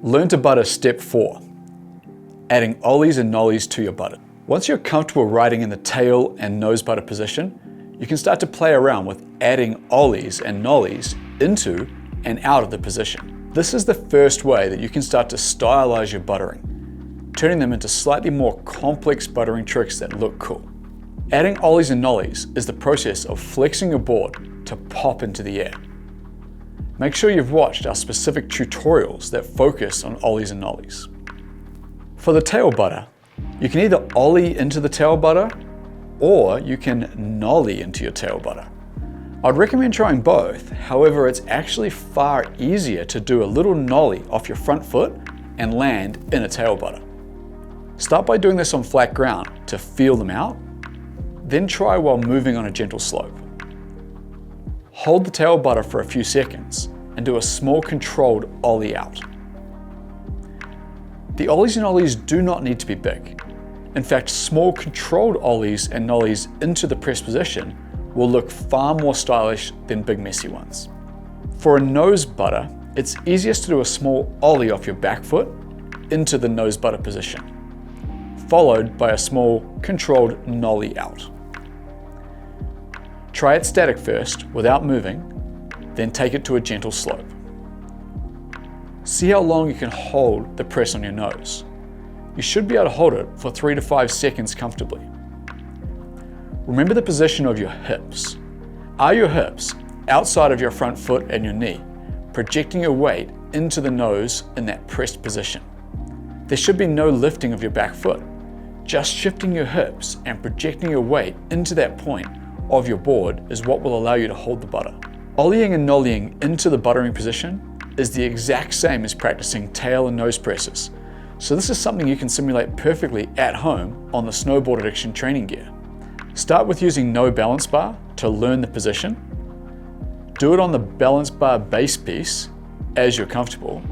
Learn to butter step 4, adding ollies and nollies to your butter. Once you're comfortable riding in the tail and nose butter position, you can start to play around with adding ollies and nollies into and out of the position. This is the first way that you can start to stylize your buttering, turning them into slightly more complex buttering tricks that look cool. Adding ollies and nollies is the process of flexing your board to pop into the air. Make sure you've watched our specific tutorials that focus on ollies and nollies. For the tail butter, you can either ollie into the tail butter or you can nollie into your tail butter. I'd recommend trying both, however it's actually far easier to do a little nollie off your front foot and land in a tail butter. Start by doing this on flat ground to feel them out, then try while moving on a gentle slope. Hold the tail butter for a few seconds and do a small controlled ollie out. The ollies and nollies do not need to be big. In fact, small controlled ollies and nollies into the press position will look far more stylish than big messy ones. For a nose butter, it's easiest to do a small ollie off your back foot into the nose butter position, followed by a small controlled nollie out. Try it static first without moving, then take it to a gentle slope. See how long you can hold the press on your nose. You should be able to hold it for 3 to 5 seconds comfortably. Remember the position of your hips. Are your hips outside of your front foot and your knee, projecting your weight into the nose in that pressed position? There should be no lifting of your back foot, just shifting your hips and projecting your weight into that point of your board is what will allow you to hold the butter. Ollieing and nollieing into the buttering position is the exact same as practicing tail and nose presses. So this is something you can simulate perfectly at home on the Snowboard Addiction training gear. Start with using no balance bar to learn the position. Do it on the balance bar base piece as you're comfortable.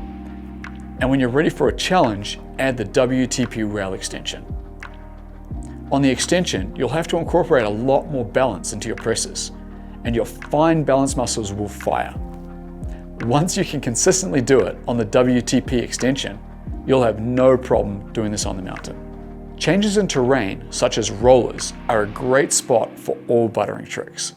And when you're ready for a challenge, add the WTP rail extension. On the extension, you'll have to incorporate a lot more balance into your presses, and your fine balance muscles will fire. Once you can consistently do it on the WTP extension, you'll have no problem doing this on the mountain. Changes in terrain, such as rollers, are a great spot for all buttering tricks.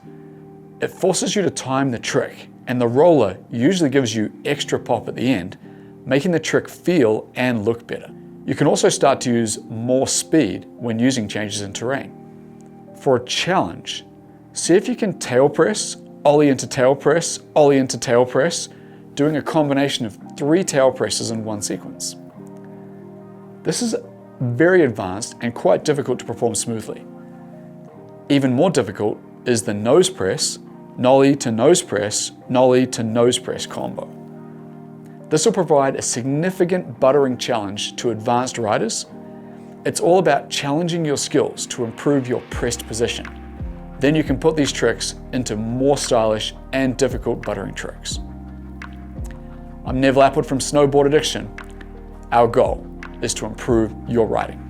It forces you to time the trick, and the roller usually gives you extra pop at the end, making the trick feel and look better. You can also start to use more speed when using changes in terrain. For a challenge, see if you can tail press, ollie into tail press, ollie into tail press, doing a combination of 3 tail presses in one sequence. This is very advanced and quite difficult to perform smoothly. Even more difficult is the nose press, nollie to nose press, nollie to nose press combo. This will provide a significant buttering challenge to advanced riders. It's all about challenging your skills to improve your pressed position. Then you can put these tricks into more stylish and difficult buttering tricks. I'm Neville Atwood from Snowboard Addiction. Our goal is to improve your riding.